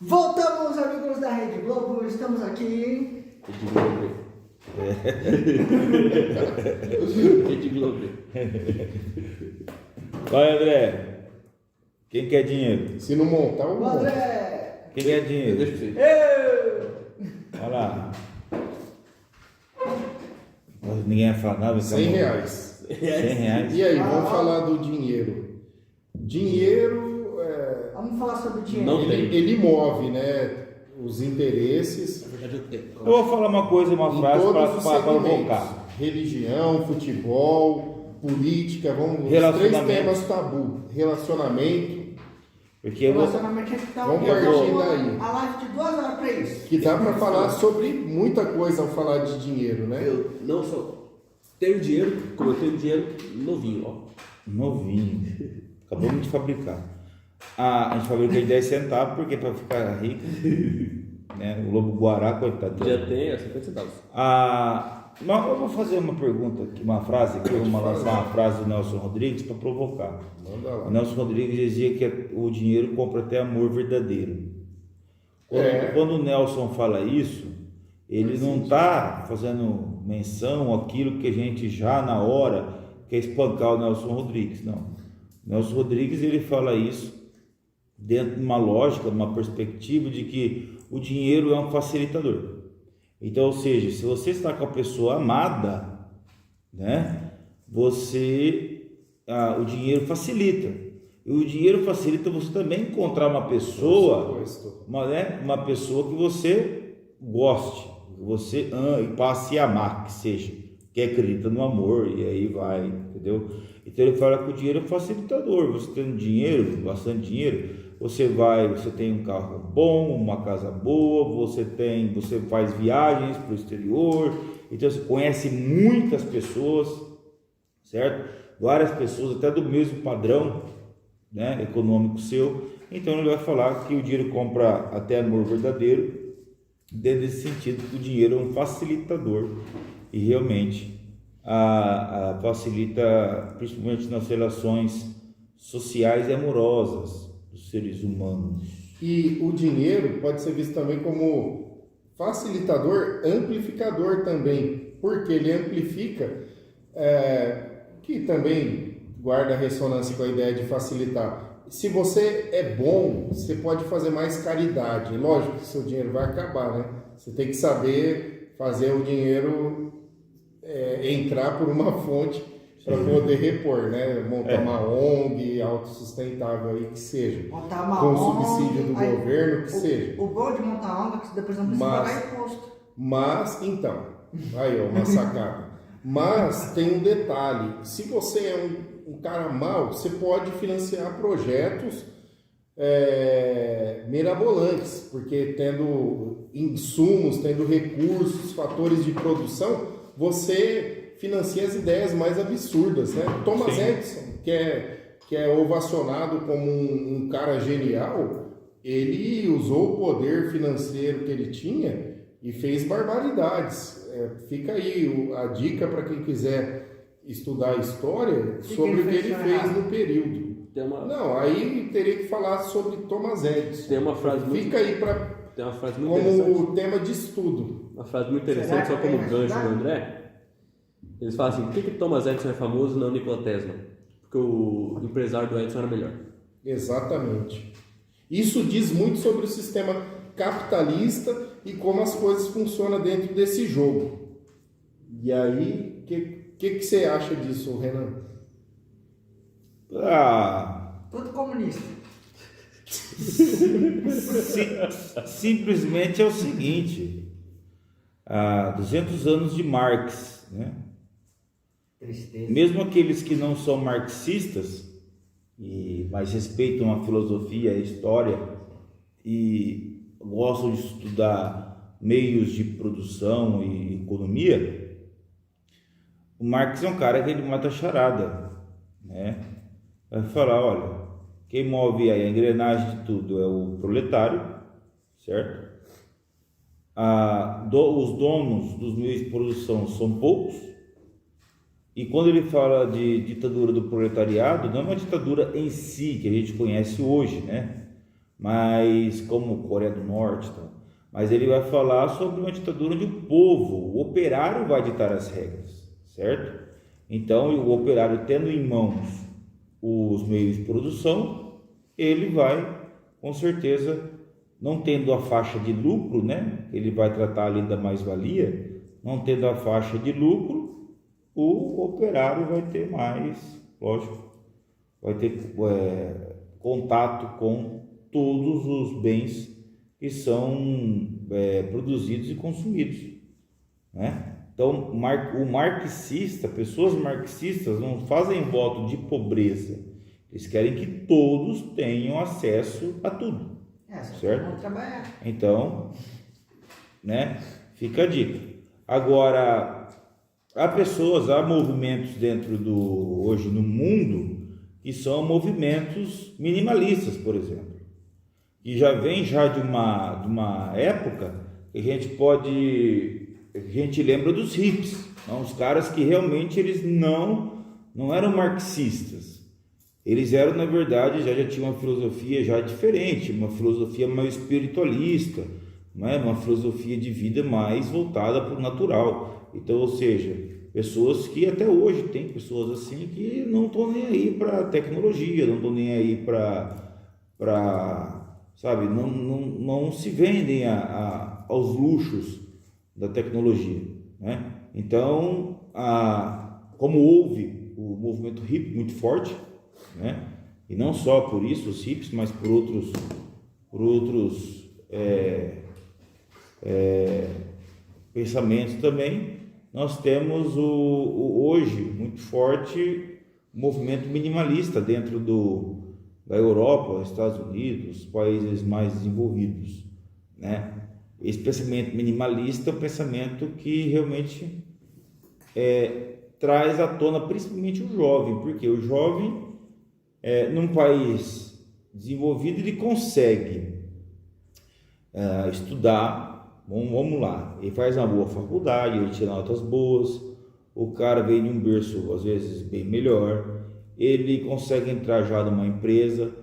Voltamos, amigos da Rede Globo, estamos aqui. Rede Globo. Rede Globo. Vai, André. Quem quer dinheiro? Se não montar, eu O monto. André. Quem quer dinheiro? Deixa eu ver. Eu. Olha lá. Ninguém vai falar nada. R$100. R$100. E aí, vamos falar do dinheiro. Dinheiro, Vamos falar sobre dinheiro. Não. ele move, né, os interesses Na verdade, eu tenho. Eu vou falar uma coisa, uma em frase todos os para segmentos. provocar. Religião, futebol, política, os três Relacionamento. temas tabu. Relacionamento, Porque eu vou... Relacionamento é que tá Vamos eu partir vou- daí. A live de 2 horas pra isso. que dá para falar sobre muita coisa ao falar de dinheiro, né? Eu não só tenho dinheiro, como eu tenho dinheiro novinho, ó. Novinho. Acabamos de fabricar. A gente fabrica de 10 centavos porque para ficar rico. Né? O Lobo Guará, coitado. Já tem a 50 centavos. Mas eu vou fazer uma pergunta aqui, uma frase aqui, vamos lançar uma frase do Nelson Rodrigues para provocar. Manda O lá. Nelson Rodrigues dizia que o dinheiro compra até amor verdadeiro. É. Quando o Nelson fala isso, ele não está fazendo menção àquilo que a gente já na hora quer espancar o Nelson Rodrigues, não. O Nelson Rodrigues ele fala isso dentro de uma lógica, uma perspectiva de que o dinheiro é um facilitador. Então, ou seja, se você está com a pessoa amada, né, o dinheiro facilita. E o dinheiro facilita você também encontrar uma pessoa, uma pessoa que você goste, que você e passe a amar, que seja, que acredita no amor, e aí vai, entendeu? Então ele fala que o dinheiro é facilitador. Você tendo dinheiro, bastante dinheiro, você tem um carro bom, uma casa boa, você faz viagens para o exterior, então você conhece muitas pessoas, certo? Várias pessoas, até do mesmo padrão, né, econômico seu. Então ele vai falar que o dinheiro compra até amor verdadeiro, dentro desse sentido que o dinheiro é um facilitador e realmente facilita principalmente nas relações sociais e amorosas dos seres humanos. E o dinheiro pode ser visto também como facilitador, amplificador também, porque ele amplifica, que também guarda ressonância com a ideia de facilitar. Se você é bom, você pode fazer mais caridade. Lógico que seu dinheiro vai acabar, né? Você tem que saber fazer o dinheiro entrar por uma fonte para poder repor, né? Montar uma ONG autossustentável aí que seja. Montar uma Com ONG, subsídio do aí, governo, que seja. O bom de montar ONG é que depois não precisa pagar imposto. Mas, então, aí ó, uma sacada. Mas tem um detalhe, se você é um cara mau, você pode financiar projetos mirabolantes, porque tendo insumos, tendo recursos, fatores de produção, você financia as ideias mais absurdas, né? Thomas Edison, que é ovacionado como um cara genial, ele usou o poder financeiro que ele tinha e fez barbaridades. Fica aí a dica para quem quiser estudar a história sobre o que ele fez no período. Não, aí teria que falar sobre Thomas Edison. Tem uma frase muito... Fica aí Tem uma frase muito interessante. como tema de estudo. Uma frase muito interessante, só como gancho do André. Eles falam assim, por que Thomas Edison é famoso e não Nikola Tesla? Porque o empresário do Edison era melhor. Exatamente. Isso diz muito sobre o sistema capitalista e como as coisas funcionam dentro desse jogo. E aí, o que você acha disso, Renan? Tudo comunista. Simplesmente é o seguinte: há 200 anos de Marx, né? Tristeza. Mesmo aqueles que não são marxistas, mas respeitam a filosofia, a história e gostam de estudar meios de produção e economia, o Marx é um cara que ele mata a charada, né? Vai falar, olha, quem move aí a engrenagem de tudo é o proletário, certo? Os donos dos meios de produção são poucos. E quando ele fala de ditadura do proletariado, não é uma ditadura em si que a gente conhece hoje, né? mas como Coreia do Norte, tá? Mas ele vai falar sobre uma ditadura onde o povo, o operário vai ditar as regras, certo? Então, o operário tendo em mãos os meios de produção, ele vai, com certeza, não tendo a faixa de lucro, né? Ele vai tratar ali da mais-valia, não tendo a faixa de lucro, o operário vai ter mais, lógico, vai ter contato com todos os bens que são produzidos e consumidos, né? Então, o marxista, pessoas marxistas não fazem voto de pobreza, eles querem que todos tenham acesso a tudo, certo? Vamos trabalhar. Então, né? Fica a dica. Agora, há movimentos hoje no mundo que são movimentos minimalistas, por exemplo, e já vem de uma época que a gente lembra dos hippies, não? Os caras que realmente eles não eram marxistas, eles eram, na verdade, já tinham uma filosofia já diferente, uma filosofia mais espiritualista, né? Uma filosofia de vida mais voltada para o natural. Então, ou seja, pessoas que até hoje tem pessoas assim que não estão nem aí para tecnologia, não estão nem aí para sabe, não se vendem aos luxos da tecnologia, né? Então, como houve o movimento hippie muito forte, né? E não só por isso os hippies, mas por outros pensamentos também, nós temos hoje muito forte o movimento minimalista dentro da Europa, Estados Unidos, os países mais desenvolvidos, né? Esse pensamento minimalista é um pensamento que realmente traz à tona principalmente o jovem, porque o jovem, num país desenvolvido, ele consegue estudar, vamos lá, ele faz uma boa faculdade, ele tira notas boas, o cara vem de um berço às vezes bem melhor, ele consegue entrar já numa empresa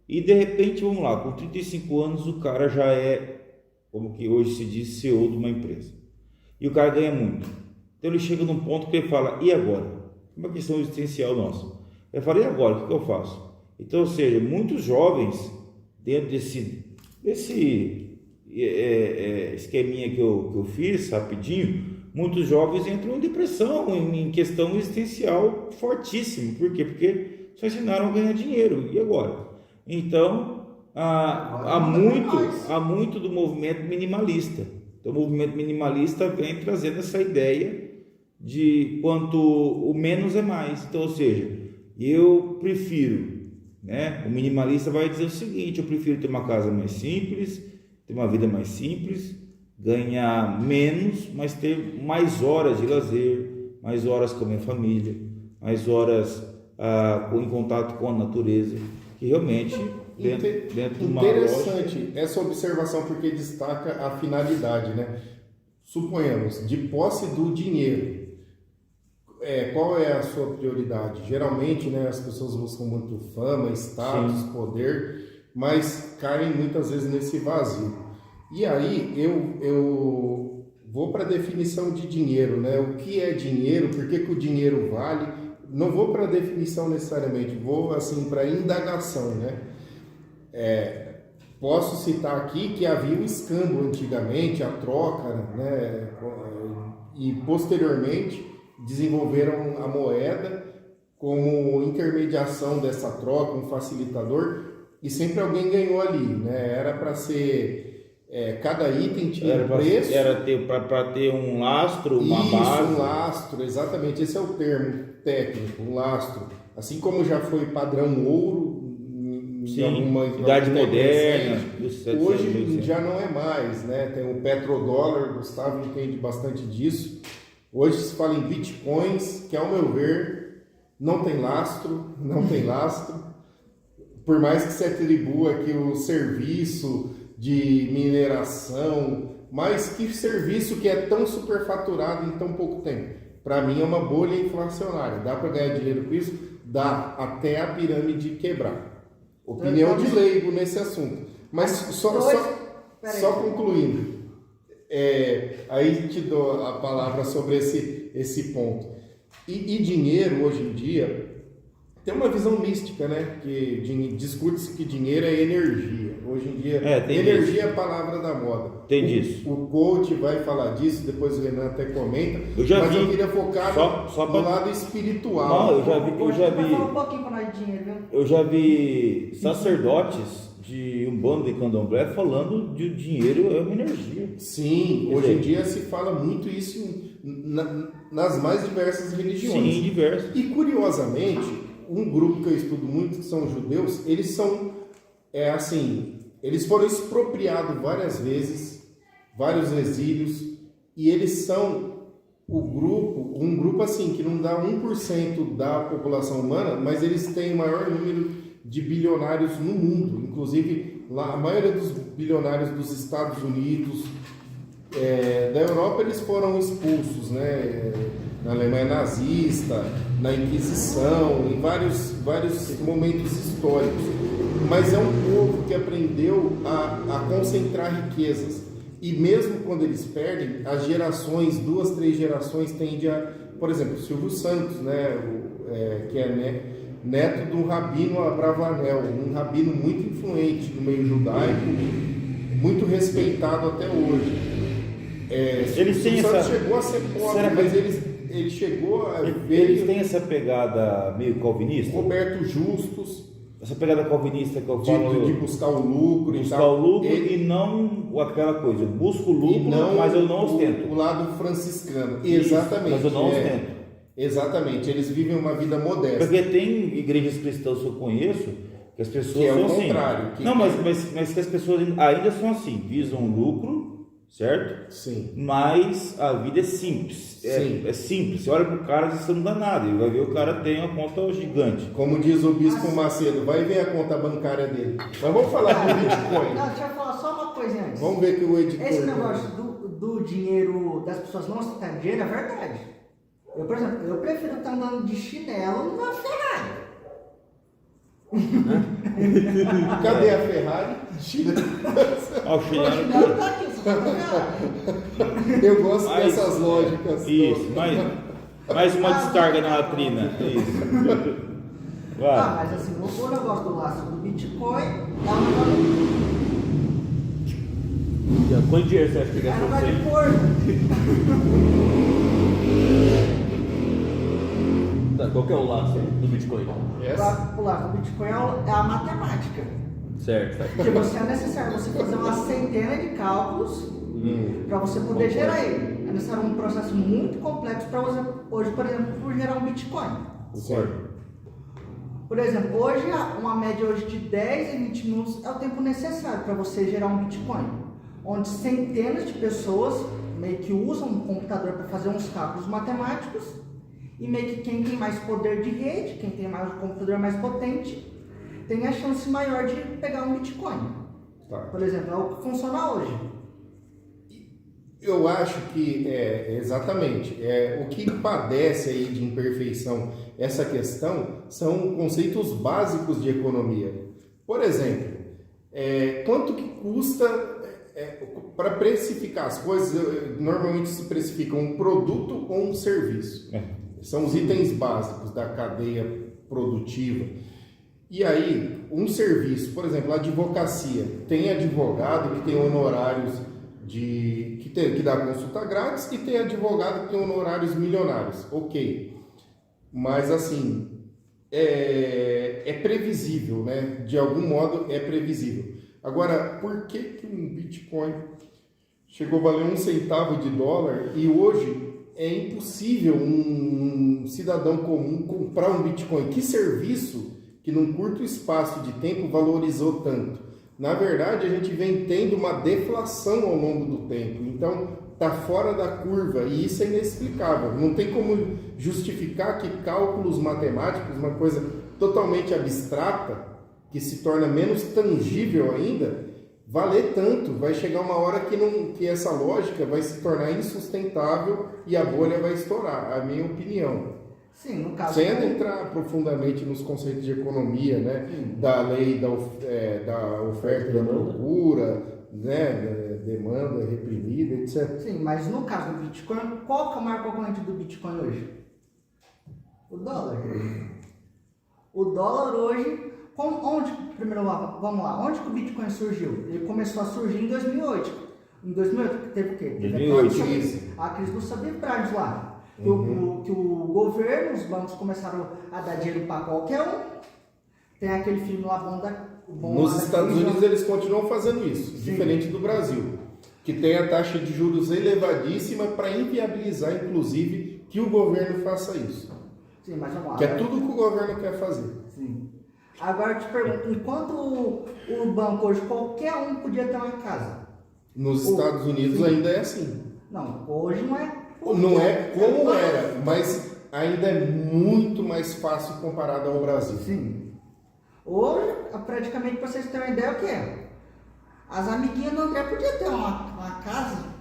e de repente, vamos lá, com 35 anos o cara já como que hoje se diz, CEO de uma empresa, e o cara ganha muito. Então ele chega num ponto que ele fala, e agora? Uma questão existencial nossa. Ele fala, e agora? O que eu faço? Então, ou seja, muitos jovens dentro desse esqueminha que eu fiz rapidinho, muitos jovens entram em depressão, em questão existencial fortíssimo. Por quê? Porque só ensinaram a ganhar dinheiro. E agora? Então, há muito do movimento minimalista. Então, o movimento minimalista vem trazendo essa ideia de quanto o menos é mais. Então, ou seja, eu prefiro, né? O minimalista vai dizer o seguinte: eu prefiro ter uma casa mais simples, ter uma vida mais simples, ganhar menos, mas ter mais horas de lazer, mais horas com a minha família, mais horas em contato com a natureza, que realmente dentro de uma interessante loja... essa observação, porque destaca a finalidade, né? Suponhamos, de posse do dinheiro, qual é a sua prioridade? Geralmente, né, as pessoas buscam muito fama, status, Sim. poder, mas caem muitas vezes nesse vazio. E aí eu vou para a definição de dinheiro, né? O que é dinheiro? Por que o dinheiro vale? Não vou para a definição necessariamente, vou assim para a indagação, né? Posso citar aqui que havia o escambo antigamente, a troca, né? E posteriormente desenvolveram a moeda como intermediação dessa troca, um facilitador, e sempre alguém ganhou ali, né? Era para ser... cada item tinha um preço. Era para ter um lastro, uma base. Um lastro, exatamente, esse é o termo técnico, um lastro. Assim como já foi padrão ouro em alguma idade moderna, hoje já não é mais, né? Tem o petrodólar, Gustavo entende bastante disso. Hoje se fala em bitcoins, que ao meu ver não tem lastro. Por mais que se atribua aqui o serviço de mineração, mas que serviço que é tão superfaturado em tão pouco tempo? Para mim é uma bolha inflacionária. Dá para ganhar dinheiro com isso? Dá, até a pirâmide quebrar. Opinião de leigo nesse assunto. Mas só concluindo, aí te dou a palavra sobre esse ponto. E dinheiro, hoje em dia, tem uma visão mística, né? Que discute-se que dinheiro é energia. Hoje em dia, energia é a palavra da moda. Tem disso. O coach vai falar disso, depois o Renan até comenta. Eu queria focar no lado espiritual. Não, eu já vi. Fala um pouquinho pra nós de dinheiro, viu? Eu já vi sacerdotes de Umbanda e Candomblé falando de dinheiro é uma energia. Sim, hoje em dia se fala muito isso nas mais diversas religiões. Sim, diversas. E curiosamente, um grupo que eu estudo muito, que são os judeus, eles são, eles foram expropriados várias vezes, vários exílios, e eles são um grupo assim, que não dá 1% da população humana, mas eles têm o maior número de bilionários no mundo. Inclusive, lá, a maioria dos bilionários dos Estados Unidos, da Europa, eles foram expulsos, né? Na Alemanha nazista, na Inquisição, em vários momentos históricos. Mas é um povo que aprendeu a concentrar riquezas. E mesmo quando eles perdem, as gerações, 2, 3 gerações, tendem a... Por exemplo, Silvio Santos, né? Que é neto de um rabino Abravanel, um rabino muito influente no meio judaico, muito respeitado até hoje. Eles têm Santos chegou a ser pobre, mas ele chegou a ver... Eles têm essa pegada meio calvinista? Roberto Justus... Essa pegada calvinista que eu falo... De buscar o lucro e tal. Buscar o lucro e não aquela coisa. Eu busco o lucro, mas eu não ostento. O lado franciscano. Exatamente. Mas eu não ostento. Exatamente. Eles vivem uma vida modesta. Porque tem igrejas cristãs que eu conheço que as pessoas que são o assim. Contrário. Não, mas que as pessoas ainda são assim. Visam lucro, certo? Sim. Mas a vida é simples. Sim. É simples. Você olha pro cara e você não dá nada. E vai ver o cara tem uma conta gigante. Como diz o Bispo Macedo, vai ver a conta bancária dele. Mas vamos falar do Bitcoin. Não, deixa eu falar só uma coisinha antes. Vamos ver que o editor... Esse negócio do dinheiro, das pessoas não ostentarem dinheiro, é verdade. Eu, por exemplo, eu prefiro estar andando de chinelo numa Ferrari. Cadê a Ferrari? Ó, o O chinelo. chinelo tá aqui, você tá vendo? Eu gosto dessas lógicas. Isso, mais uma descarga na latrina. Isso. Vai. Mas assim, o negócio do laço do Bitcoin é um negócio... Quanto dinheiro você acha que É um gastou negócio de você? porco. Tá, qual que é o laço do Bitcoin? O laço do Bitcoin é a matemática. Certo, tá. Porque é necessário você fazer uma centena de cálculos para você poder gerar ele. É necessário um processo muito complexo para você, hoje, por exemplo, gerar um Bitcoin. Certo. Por exemplo, hoje, uma média hoje de 10 e 20 minutos é o tempo necessário para você gerar um Bitcoin. Onde centenas de pessoas meio que usam um computador para fazer uns cálculos matemáticos e meio que quem tem mais poder de rede, quem tem mais o computador mais potente, tem a chance maior de pegar um Bitcoin. Tá. Por exemplo, é o que funciona hoje. Eu acho que exatamente o que padece aí de imperfeição essa questão são conceitos básicos de economia. Por exemplo, quanto que custa para precificar as coisas? Normalmente se precifica um produto ou um serviço. São os itens básicos da cadeia produtiva. E aí, um serviço, por exemplo, a advocacia, tem advogado que tem honorários que dá consulta grátis e tem advogado que tem honorários milionários. Ok. Mas assim, é previsível, né? De algum modo é previsível. Agora, por que um Bitcoin chegou a valer $0,01 e hoje é impossível um cidadão comum comprar um Bitcoin? Que serviço que num curto espaço de tempo valorizou tanto? Na verdade, a gente vem tendo uma deflação ao longo do tempo. Então, está fora da curva e isso é inexplicável. Não tem como justificar que cálculos matemáticos, uma coisa totalmente abstrata, que se torna menos tangível ainda, valer tanto. Vai chegar uma hora que essa lógica vai se tornar insustentável e a bolha vai estourar, a minha opinião. Sim, no caso... Sem entrar profundamente nos conceitos de economia, né? Da lei da oferta e da procura, né? Demanda reprimida, etc. Sim, mas no caso do Bitcoin, qual que é o maior concorrente do Bitcoin hoje? O dólar. O dólar hoje, primeiro vamos lá, onde que o Bitcoin surgiu? Ele começou a surgir em 2008. Em 2008 teve o quê? Teve 2008, a crise dos subprimes lá. Que o governo, os bancos começaram a dar dinheiro para qualquer um. Tem aquele filme lá Nos Estados Unidos eles continuam fazendo isso, diferente do Brasil, que tem a taxa de juros elevadíssima para inviabilizar, inclusive, que o governo faça isso. Sim, mas vamos lá. Que é tudo que o governo quer fazer. Sim. Agora eu te pergunto, enquanto o banco hoje, qualquer um podia ter uma casa. Nos Estados Unidos ainda é assim. Não, hoje não é. Não é como era, mas ainda é muito mais fácil comparado ao Brasil. Sim. Hoje, praticamente, para vocês terem uma ideia, o que é? As amiguinhas do André podiam ter uma casa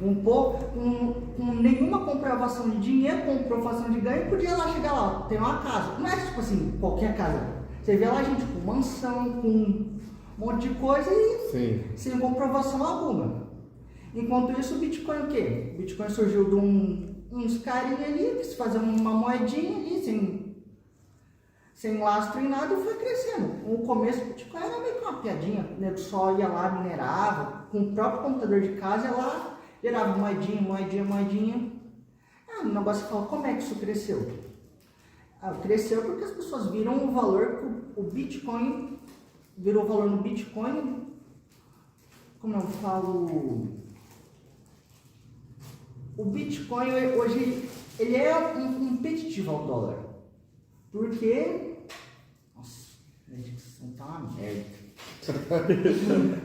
com nenhuma comprovação de dinheiro, comprovação de ganho, podia lá chegar lá, ter uma casa. Não é tipo assim, qualquer casa. Você vê lá gente com mansão, com um monte de coisa e sem comprovação alguma. Enquanto isso, o Bitcoin o quê? O Bitcoin surgiu de uns carinhas ali, que se faziam uma moedinha ali, sem lastro em nada, e foi crescendo. No começo, o Bitcoin era meio que uma piadinha. O nego só ia lá, minerava, com o próprio computador de casa, ia lá, gerava moedinha. O negócio fala, como é que isso cresceu? Cresceu porque as pessoas viram o valor que o Bitcoin, virou valor no Bitcoin, como eu falo... O Bitcoin hoje, ele é um competitivo ao dólar. Porque... Nossa, a dicção tá uma merda.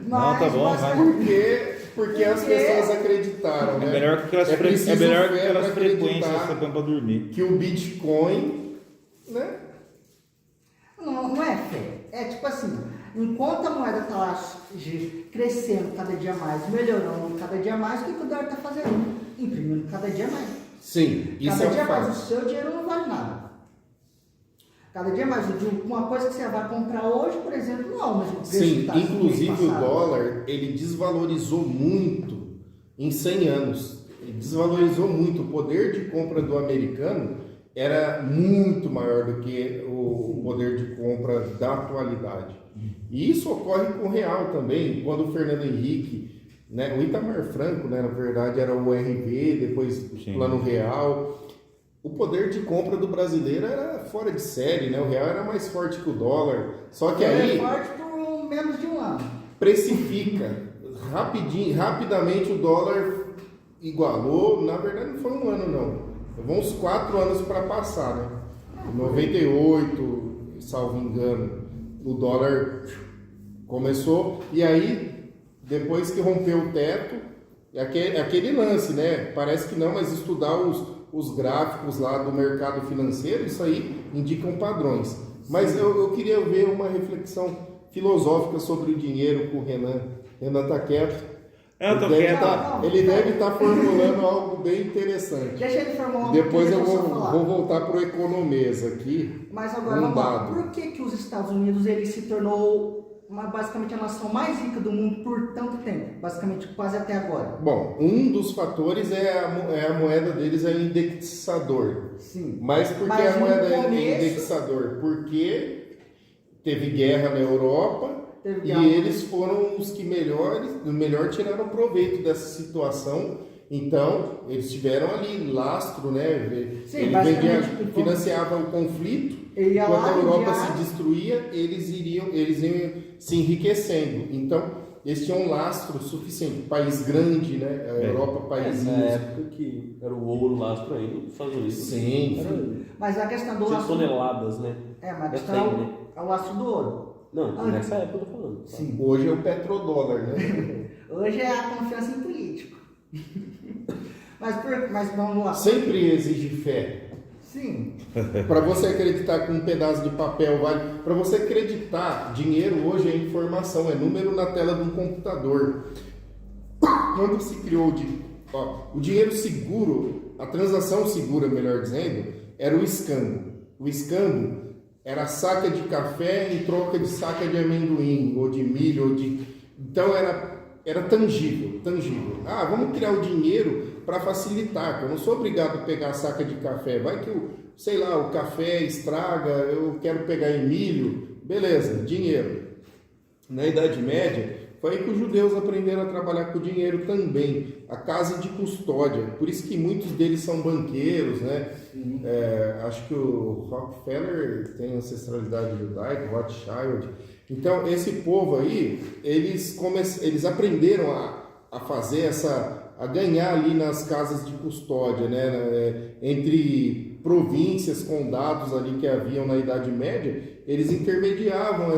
Não, tá bom, vai. Porque as pessoas acreditaram, né? É melhor que aquelas frequências que você põe pra dormir. Que o Bitcoin, né? Não é fé. É tipo assim, enquanto a moeda está lá crescendo cada dia mais, melhorando cada dia mais, o que o dólar está fazendo? Imprimindo cada dia mais. Sim, isso cada é dia um mais fato. o seu dinheiro não vale nada. Cada dia mais, uma coisa que você vai comprar hoje, por exemplo, não é o mesmo preço. Sim, que tá inclusive o dólar, ele desvalorizou muito em 100 anos. Ele desvalorizou muito. O poder de compra do americano era muito maior do que o poder de compra da atualidade. E isso ocorre com o real também. Quando o Fernando Henrique, né, o Itamar Franco, né, na verdade era o RV, depois o Plano Real... O poder de compra do brasileiro era fora de série, né? O real era mais forte que o dólar. Só que aí... É forte por menos de um ano. Precifica. Rapidamente o dólar igualou. Na verdade não foi um ano, não. Levou uns 4 anos para passar, né? Em 98, salvo engano, o dólar começou. E aí, depois que rompeu o teto, aquele lance, né? Parece que não, mas estudar os gráficos lá do mercado financeiro, isso aí indicam padrões. Mas eu queria ver uma reflexão filosófica sobre o dinheiro com o Renan. Renan está quieto. Ele deve estar formulando algo bem interessante. Deixa ele formular. Depois eu vou voltar para o economês aqui. Mas agora, vamos lá. Por que os Estados Unidos ele se tornou basicamente a nação mais rica do mundo por tanto tempo, basicamente quase até agora? Bom, um dos fatores é a moeda deles é indexador. Sim. Mas por que a moeda é indexador? Porque teve guerra na Europa e eles foram os que melhor tiraram proveito dessa situação. Então, eles tiveram ali lastro, né? Sim, ele financiava o conflito. Quando a Europa se destruía, eles iam se enriquecendo. Então, eles tinham um lastro suficiente. País grande, né? A Europa, país... Na época que era o ouro lastro ainda, nos Estados Unidos. Sim. Mas a questão do lastro... toneladas, né? Mas a questão é o lastro do ouro. Não, nessa época eu tô falando. Sim. Hoje é o petrodólar, né? Hoje é a confiança em político. Mas vamos lá. Sempre exige fé. Sim. Para você acreditar com um pedaço de papel vale. Para você acreditar, dinheiro hoje é informação, é número na tela de um computador. Quando se criou o dinheiro seguro, a transação segura, melhor dizendo, era o escambo. O escambo era saca de café em troca de saca de amendoim, ou de milho, ou de... Então era tangível. Ah, vamos criar o dinheiro para facilitar, que eu não sou obrigado a pegar a saca de café. Vai que, o café estraga, eu quero pegar em milho. Beleza, dinheiro. Na Idade Média, foi aí que os judeus aprenderam a trabalhar com dinheiro também. A casa de custódia. Por isso que muitos deles são banqueiros, né? Acho que o Rockefeller tem ancestralidade judaica, Rothschild. Então, esse povo aí, eles aprenderam a fazer a ganhar ali nas casas de custódia, né? Entre províncias, condados ali que haviam na Idade Média, eles intermediavam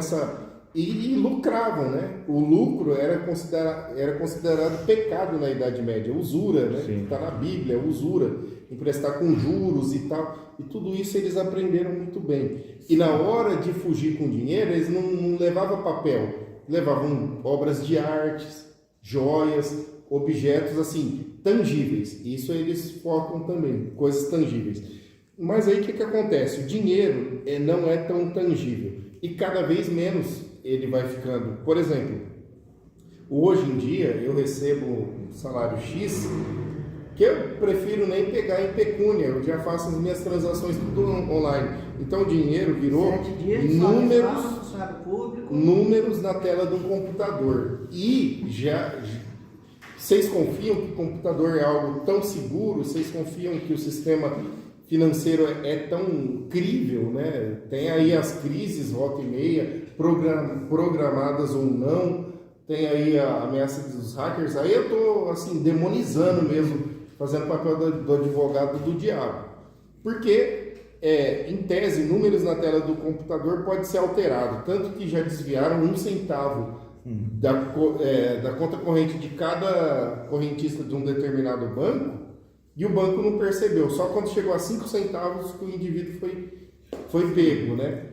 e lucravam, né? O lucro era considerado pecado na Idade Média, usura, né? Está na Bíblia, usura, emprestar com juros e tal. E tudo isso eles aprenderam muito bem. E na hora de fugir com dinheiro, eles não levavam papel, levavam obras de artes, joias, objetos assim, tangíveis. Isso eles focam também, coisas tangíveis. Mas aí o que acontece? O dinheiro não é tão tangível e cada vez menos ele vai ficando. Por exemplo, hoje em dia eu recebo um salário X que eu prefiro nem pegar em pecúnia, eu já faço as minhas transações tudo online. Então o dinheiro virou 7 dias, números na tela do computador. E vocês confiam que o computador é algo tão seguro? Vocês confiam que o sistema financeiro é tão crível, né? Tem aí as crises volta e meia, programadas ou não, tem aí a ameaça dos hackers. Aí eu tô assim demonizando mesmo, fazendo papel do advogado do diabo, porque em tese números na tela do computador pode ser alterado, tanto que já desviaram 1 centavo da conta corrente de cada correntista de um determinado banco, e o banco não percebeu. Só quando chegou a 5 centavos que o indivíduo foi pego, né?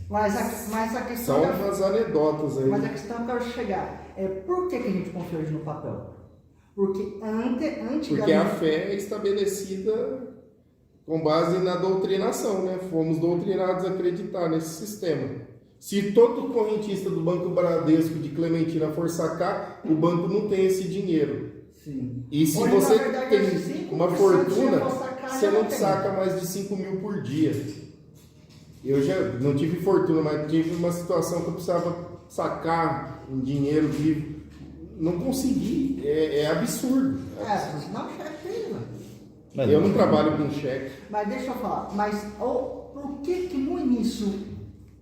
Mas a questão... São umas anedotas aí. Mas a questão que eu quero chegar é por que a gente confia hoje no papel? Porque antigamente... Porque a fé é estabelecida com base na doutrinação, né? Fomos doutrinados a acreditar nesse sistema. Se todo correntista do Banco Bradesco de Clementina for sacar, o banco não tem esse dinheiro. Sim. E se hoje, você verdade, tem uma fortuna, você não saca mais de 5 mil por dia. Eu já não tive fortuna, mas tive uma situação que eu precisava sacar em dinheiro vivo. Não consegui. É absurdo. Não cheque aí, mano. Eu não trabalho com cheque. Mas deixa eu falar, por que no início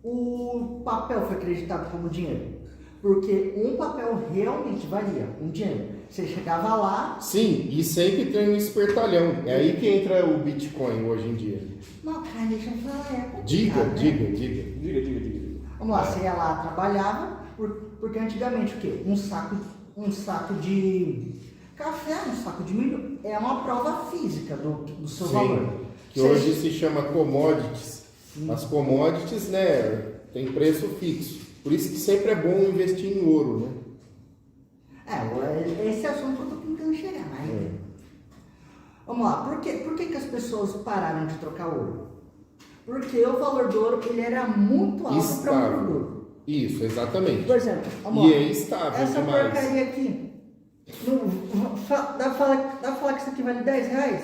o papel foi acreditado como dinheiro? Porque um papel realmente valia, um dinheiro. Você chegava lá... Sim, e sempre tem um espertalhão. É aí que entra o Bitcoin hoje em dia. Não, cara, deixa eu falar, Diga. Vamos lá, você ia lá, trabalhava, porque antigamente o quê? Um saco de café, um saco de milho, é uma prova física do seu valor. Que hoje se chama commodities. Sim. As commodities, né, tem preço fixo. Por isso que sempre é bom investir em ouro, né? Esse assunto eu tô tentando chegar, né? Vamos lá, por que as pessoas pararam de trocar ouro? Porque o valor do ouro, ele era muito alto para o produto. Isso, exatamente. Por exemplo, vamos lá. É estável essa demais. Porcaria aqui, dá pra falar que isso aqui vale R$10?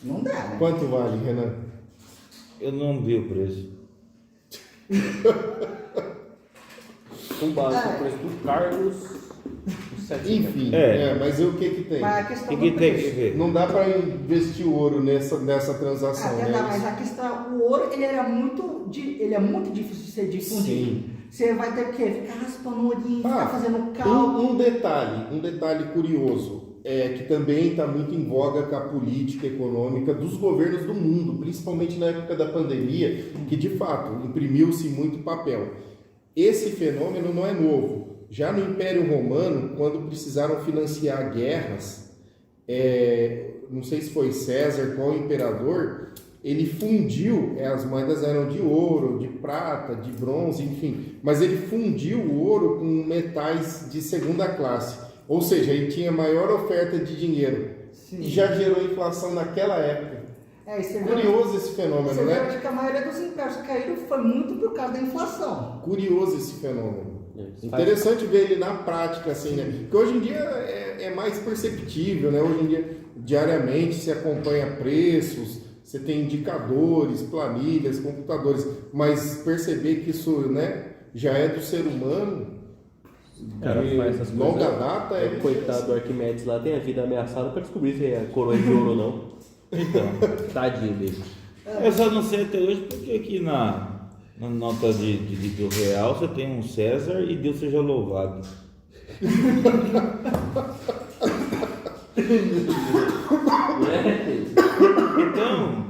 Não dá, né? Quanto vale, Renan? Eu não vi o preço. Com base no preço do Carlos, enfim, mas o que tem? Mas a questão que tem que ver? Não dá para investir ouro nessa transação, até né? dá, mas a questão, o ouro, ele é muito difícil de ser difundido. Sim. Você vai ter que ficar raspando o ourinho, ficar fazendo cálculo. Um detalhe curioso, que também está muito em voga com a política econômica dos governos do mundo, principalmente na época da pandemia, que de fato imprimiu-se muito papel. Esse fenômeno não é novo. Já no Império Romano, quando precisaram financiar guerras, não sei se foi César, qual imperador, ele fundiu, as moedas eram de ouro, de prata, de bronze, enfim, mas ele fundiu o ouro com metais de segunda classe, ou seja, ele tinha maior oferta de dinheiro. Sim. E já gerou inflação naquela época. É, e você vê, Curioso esse fenômeno, você vê né? hoje que a maioria dos impérios caíram foi muito por causa da inflação. Curioso esse fenômeno. Isso Interessante ver ele na prática, assim, né? Porque hoje em dia é mais perceptível, né? Hoje em dia, diariamente, se acompanha preços, você tem indicadores, planilhas, computadores, mas perceber que isso, né, já é do ser humano, Cara, de faz essas longa coisas. data, O coitado do Arquimedes lá tem a vida ameaçada pra descobrir se é coroa de ouro ou não. Então, Tadinho dele. eu só não sei até hoje porque aqui na nota de do real você tem um César e Deus seja louvado. Então,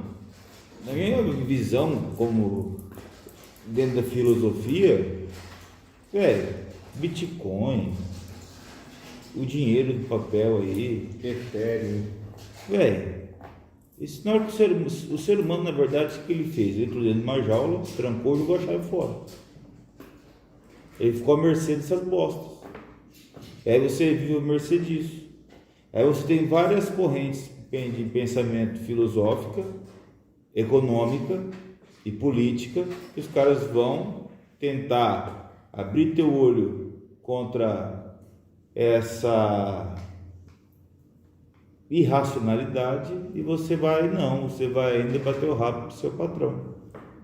na minha visão, como dentro da filosofia, Bitcoin, o dinheiro do papel aí, Ethereum. isso não é que o ser humano, na verdade, o que ele fez? Ele entrou dentro de uma jaula, trancou e jogou a chave fora. Ele ficou à mercê dessas bostas. Aí você vive à mercê disso. Aí você tem várias correntes de pensamento filosófica, econômica e política, que os caras vão tentar abrir teu olho contra essa irracionalidade e você vai ainda bater o rabo pro seu patrão.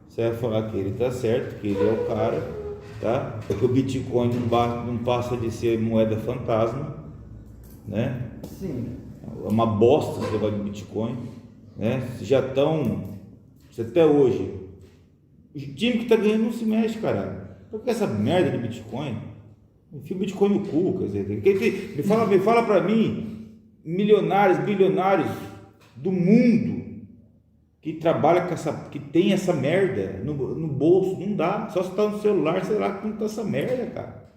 Você vai falar que ele tá certo, que ele é o cara, tá? Porque o Bitcoin não passa de ser moeda fantasma, né? Sim. É uma bosta esse negócio de Bitcoin, né? Já estão, até hoje, o time que tá ganhando não se mexe, caralho. Por que essa merda de Bitcoin? Enfia o Bitcoin no cu, quer dizer, me fala pra mim, milionários, bilionários do mundo que trabalha com que tem essa merda no bolso, não dá, só se tá no celular, sei lá como tá essa merda, cara.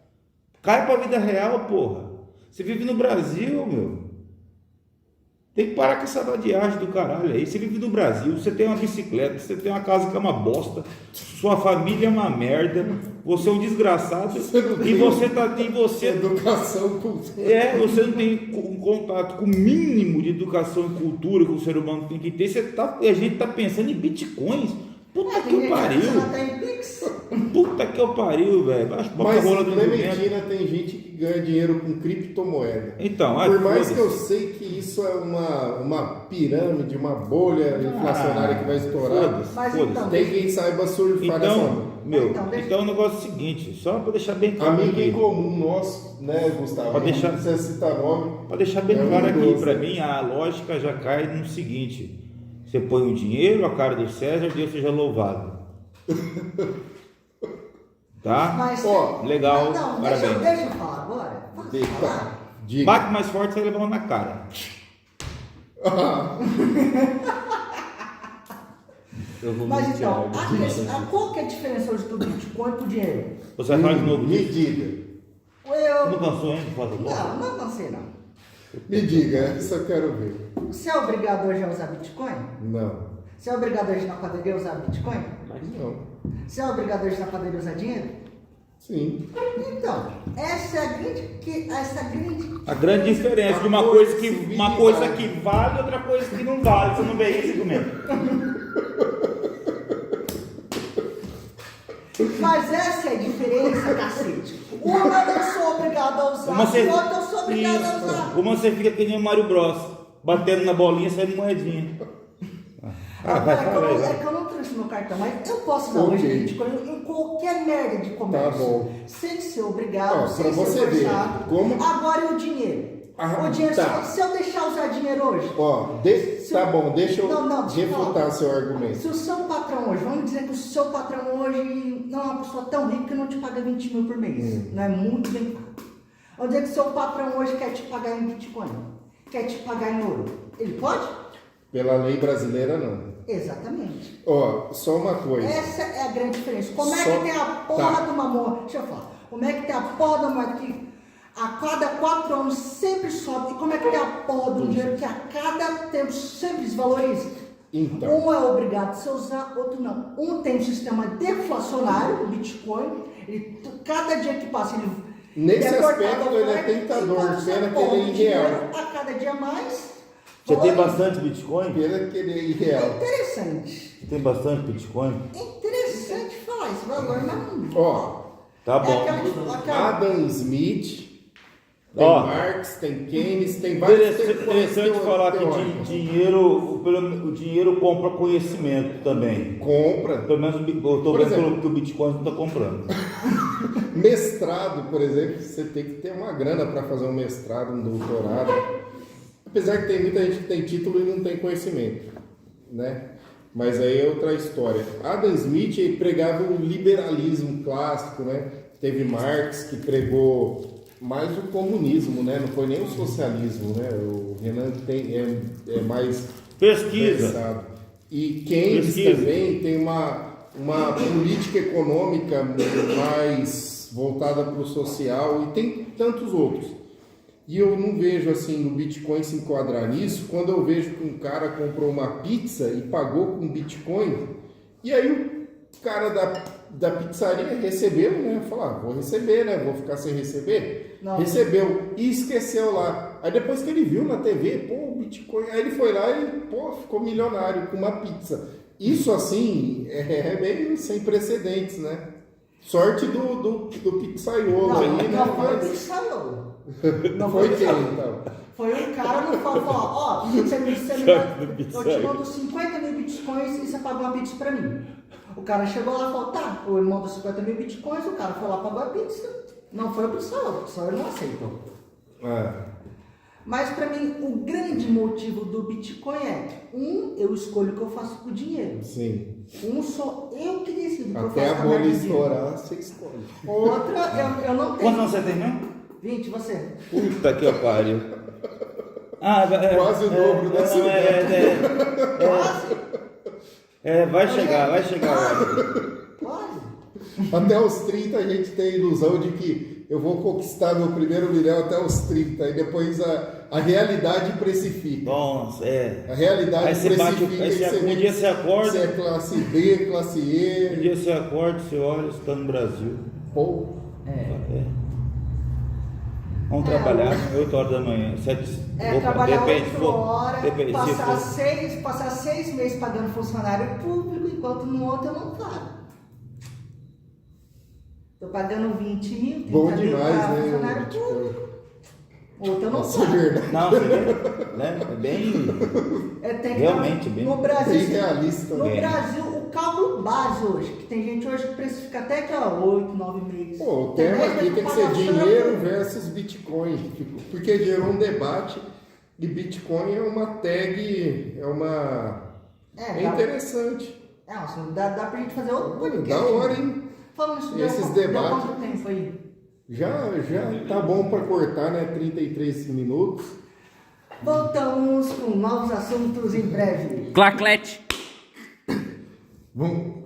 Cai pra vida real, porra. Você vive no Brasil, meu. Tem que parar com essa vadiagem do caralho aí. Você vive no Brasil, você tem uma bicicleta, você tem uma casa que é uma bosta, sua família é uma merda, você é um desgraçado e você tá em você. Educação, cultura. Você não tem um contato com o mínimo de educação e cultura que o ser humano tem que ter. A gente tá pensando em bitcoins. Puta que o pariu. Puta que eu pariu, velho. Mas em Clementina tem gente que ganha dinheiro com criptomoeda. Então, por mais que eu sei que isso é uma pirâmide, uma bolha inflacionária que vai estourar, Mas então, tem quem saiba surfar nessa onda. Então o negócio é o seguinte, só para deixar bem claro Amigo aqui, em comum nosso, né, Gustavo? Pra deixar- Não precisa citar nome. para deixar bem É claro aqui, horroroso. para mim a lógica já cai no seguinte: você põe o dinheiro, a cara do César, Deus seja louvado. Tá? Mas, legal, não, parabéns. deixa eu falar agora. Posso falar? Diga. Bate mais forte, você vai levar uma na cara. Eu vou Mas me então, tirar. qual que é a diferença hoje do Bitcoin pro dinheiro? Você vai falar de novo Me disso? diga. Não Eu... cansou ainda de fazer Não, não cansei não. Me diga, essa eu quero ver. Você é obrigado hoje a usar Bitcoin? Não. Você é obrigado hoje na padaria a usar Bitcoin? Não. Você é obrigado hoje na padaria a usar dinheiro? Sim. Então, essa é A grande diferença de uma coisa que vale e outra coisa que não vale. Você não vê isso comigo. Mas essa é a diferença, cacete. Uma eu não sou obrigado a usar, Uma você, outra eu sou obrigado a usar. Uma você fica que nem o Mario Bros, batendo na bolinha, saindo moedinha. Vai, fala aí, É vai. que eu não trouxe meu cartão, mas eu posso usar Ok. hoje Bitcoin em qualquer merda de comércio. Tá bom. Sem ser obrigado, Ó, sem pra ser você ver, forçado. como- Agora e o dinheiro? Ah, O dinheiro, tá. se eu deixar usar dinheiro hoje, Tá bom, deixa eu Não, deixa eu refutar falar. seu argumento. se o seu patrão hoje, vamos dizer que o seu patrão hoje não é uma pessoa tão rica que não te paga 20 mil por mês, não é muito bem pago. Vamos dizer que o seu patrão hoje quer te pagar em Bitcoin, quer te pagar em ouro, ele pode? Pela lei brasileira, não. Exatamente. Só uma coisa. Essa é a grande diferença. Como é Só- que tem a porra tá. de uma moeda? Deixa eu falar. Como é que tem a porra de uma moeda que a cada 4 anos sempre sobe? E como é que tem a porra do dinheiro que a cada tempo sempre desvaloriza? Então. Um é obrigado a se usar, outro não. Um tem um sistema deflacionário, o Bitcoin. Cada dia que passa, ele Nesse é cortado aspecto, a ele é oferta, tentador, enquanto você pena que compra ele é dinheiro irreal. a cada dia mais. Você tem bastante Bitcoin? Pena que ele é É irreal. interessante. Você tem bastante Bitcoin? É interessante falar esse valor, mas não. Ó, Tá É bom. aquela- Adam Smith, tem Ó. Marx, tem Keynes, tem vários Interessante falar que o dinheiro compra conhecimento também. compra. Pelo menos eu tô Por vendo exemplo. que o Bitcoin não está comprando. Mestrado, por exemplo, você tem que ter uma grana para fazer um mestrado, um doutorado. Apesar que tem muita gente que tem título e não tem conhecimento, né? Mas aí é outra história. Adam Smith ele pregava o liberalismo clássico, né? Teve Marx que pregou mais o comunismo, né? Não foi nem o socialismo, né? O Renan é mais Pesquisa. versado. E Keynes Pesquisa. também tem uma política econômica mais voltada para o social e tem tantos outros. E eu não vejo assim no Bitcoin se enquadrar nisso quando eu vejo que um cara comprou uma pizza e pagou com Bitcoin e aí o cara da pizzaria recebeu, né? Falou, vou receber, né? Vou ficar sem receber. Não. Recebeu e esqueceu lá. Aí depois que ele viu na TV, pô, o Bitcoin, aí ele foi lá e pô, ficou milionário com uma pizza. Isso assim é meio sem precedentes, né? Sorte do pizzaiolo Não, aí, né? não foi o Mas- pizzaiolo. Não Foi o quem, pizzaiolo. então? Foi um cara no falou, ó, você me eu te mando 50 mil bitcoins e você paga uma pizza pra mim. O cara chegou lá e falou, tá, eu mando 50 mil bitcoins, o cara foi lá e pagou a pizza. Não foi o pizzaiolo não aceitou. Mas pra mim, o grande motivo do Bitcoin é, eu escolho o que eu faço com o dinheiro. Sim. Sou eu que decido o que eu Até faço a com a minha bolha vida. estourar, você escolhe. Outra, eu não tenho. Quantos anos você tem mesmo? 20, você. Puta que pariu. Quase o dobro da sua Quase. Vai chegar lá. Quase. Até os 30 a gente tem a ilusão de que eu vou conquistar meu primeiro milhão até os 30 e depois a realidade precifica. Nossa, A realidade Aí você bate, precifica. aí e você um vê dia que você acorda, você é classe B, classe um E. dia você acorda, você olha, você está no Brasil. Pô, Vamos trabalhar 8 horas da manhã, 7. Trabalhar 8 horas, depende, passar 6 meses pagando funcionário público, enquanto no outro eu não pago. Tô pagando 20 mil, 30 bom mil demais, pra né? funcionário o público. Bitcoin. Outro eu não Nossa, é pago. verdade. Não, você vê, né? É bem. Tem que Realmente, dar- bem- no Brasil, bem realista, no né? Brasil, o cálculo base hoje, que tem gente hoje que precifica até que 8, 9 meses. Pô, o Tem tema gente aqui tem que ser paga dinheiro funcionário. versus Bitcoin, porque gerou um debate e Bitcoin é uma tag, é dá- interessante. Assim, dá pra gente fazer outro podcast. Da hora, hein? Falando isso, Esses deu debates- quanto tempo aí? Já tá bom para cortar, né? 33 minutos. Voltamos com novos assuntos em breve. Claclete. Vamos